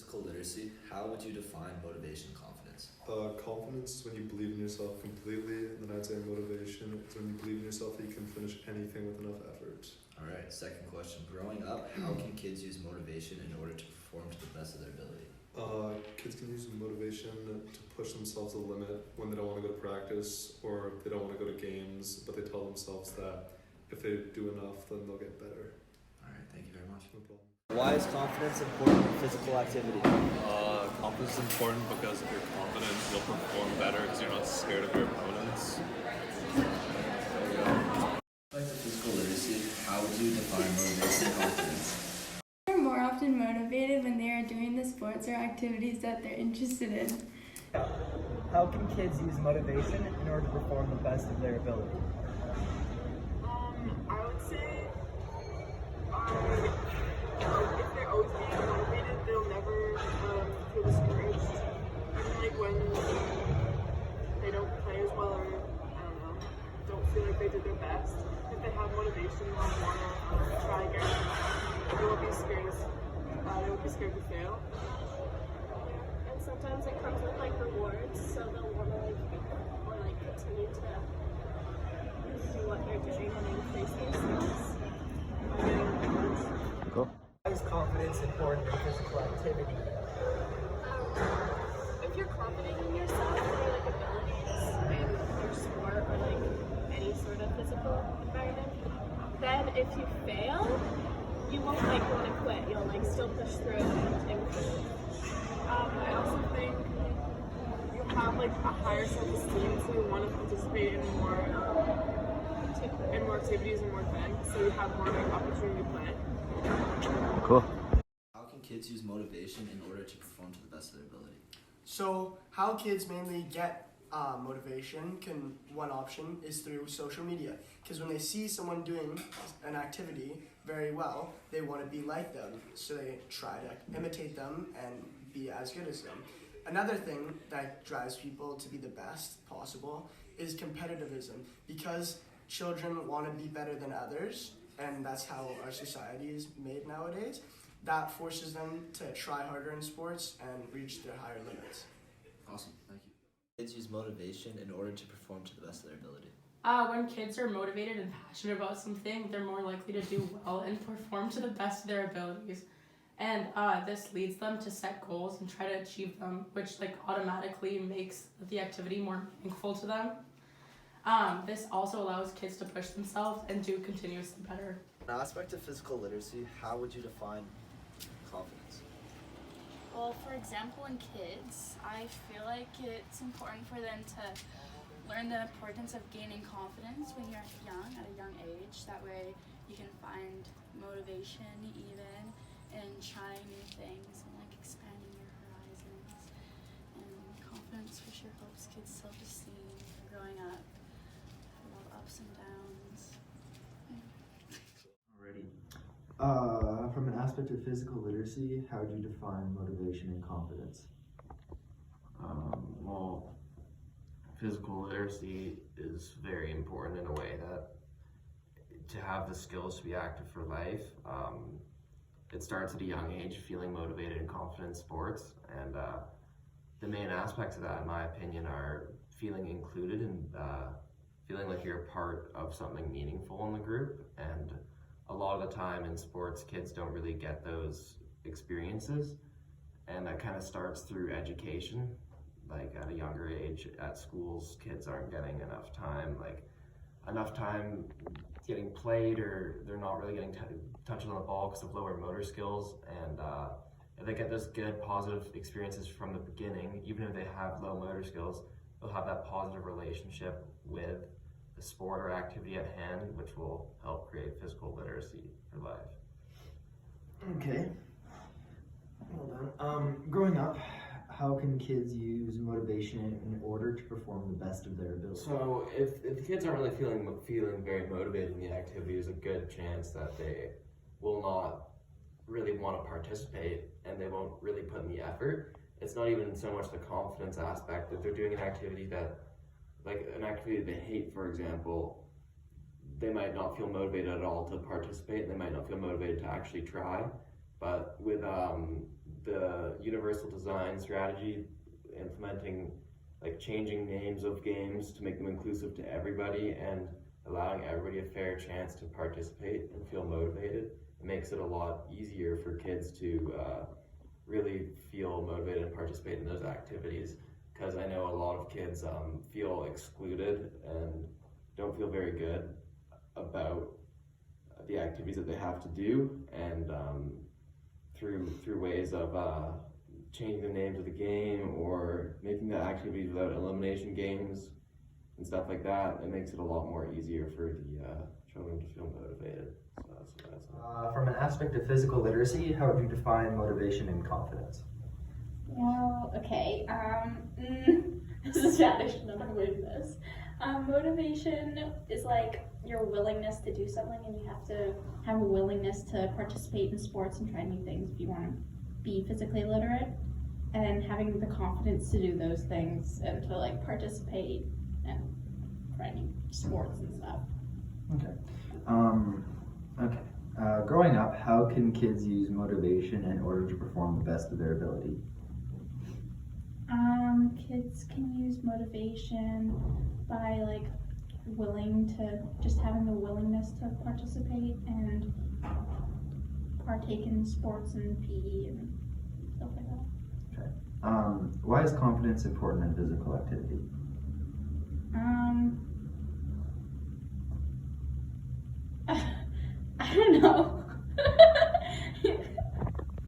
physical literacy, how would you define motivation and confidence? Confidence is when you believe in yourself completely, and then I'd say motivation is when you believe in yourself that you can finish anything with enough effort. Alright, second question. Growing up, how can kids use motivation in order to perform to the best of their ability? Kids can use motivation to push themselves to the limit when they don't want to go to practice or if they don't want to go to games, but they tell themselves that if they do enough, then they'll get better. Alright, thank you very much. No problem. Why is confidence important in physical activity? Confidence is important because if you're confident, you'll perform better because you're not scared of your opponents. Like the physical literacy, how would you define motivation and confidence? They're more often motivated when they are doing the sports or activities that they're interested in. How can kids use motivation in order to perform the best of their ability? I would say if they're always being motivated, they'll never feel discouraged. Even like when they don't play as well or don't feel like they did their best, if they have motivation and want to try again, they won't be scared. They won't be scared to fail. And sometimes it comes with like rewards, so they'll want to continue to do what they're doing and increase their skills by getting rewards. Cool. Why is confidence important in physical activity? If you're confident in yourself and your abilities in your sport or any sort of physical environment, then if you fail, you won't want to quit. You'll still push through and improve. I also think you have a higher self-esteem, so you want to participate in more activities and more events, so you have more opportunity to play. Cool. How can kids use motivation in order to perform to the best of their ability? So how kids mainly get motivation one option is through social media, because when they see someone doing an activity very well, they want to be like them, so they try to imitate them and be as good as them. Another thing that drives people to be the best possible is competitivism, because children want to be better than others, and that's how our society is made nowadays. That forces them to try harder in sports and reach their higher limits. Awesome, thank you. Kids use motivation in order to perform to the best of their ability. When kids are motivated and passionate about something, they're more likely to do well and perform to the best of their abilities. And this leads them to set goals and try to achieve them, which automatically makes the activity more meaningful to them. This also allows kids to push themselves and do continuously better. An aspect of physical literacy, how would you define confidence? Well, for example, in kids, I feel like it's important for them to learn the importance of gaining confidence when you're young, at a young age. That way you can find motivation even in trying new things and expanding your horizons. And confidence for sure helps kids' self-esteem growing up. A lot of ups and downs. Alrighty. From an aspect of physical literacy, how do you define motivation and confidence? Well, physical literacy is very important in a way that to have the skills to be active for life, it starts at a young age, feeling motivated and confident in sports. And the main aspects of that, in my opinion, are feeling included and feeling like you're a part of something meaningful in the group. And a lot of the time in sports, kids don't really get those experiences. And that kind of starts through education. At a younger age at schools, kids aren't getting enough time getting played, or they're not really getting touches on the ball because of lower motor skills. And if they get those good positive experiences from the beginning, even if they have low motor skills, they'll have that positive relationship with the sport or activity at hand, which will help create physical literacy for life. Okay. Well done. Growing up, how can kids use motivation in order to perform the best of their ability? So if the kids aren't really feeling very motivated in the activity, there's a good chance that they will not really want to participate and they won't really put in the effort. It's not even so much the confidence aspect. If they're doing an activity an activity they hate, for example, they might not feel motivated at all to participate. They might not feel motivated to actually try. But with the universal design strategy, implementing, like, changing names of games to make them inclusive to everybody and allowing everybody a fair chance to participate and feel motivated. It makes it a lot easier for kids to really feel motivated and participate in those activities, because I know a lot of kids feel excluded and don't feel very good about the activities that they have to do, and through ways of changing the names of the game or making the activities without elimination games and stuff like that, it makes it a lot more easier for the children to feel motivated. So that's what that's From an aspect of physical literacy, how would you define motivation and confidence? Well, okay. This is bad. I should not have written this. Motivation is like your willingness to do something, and you have to have a willingness to participate in sports and try new things if you want to be physically literate, and having the confidence to do those things and to like participate and try new sports and stuff. Okay. Growing up, how can kids use motivation in order to perform the best of their ability? Kids can use motivation by like having the willingness to participate and partake in sports and PE and stuff like that. Okay. Why is confidence important in physical activity?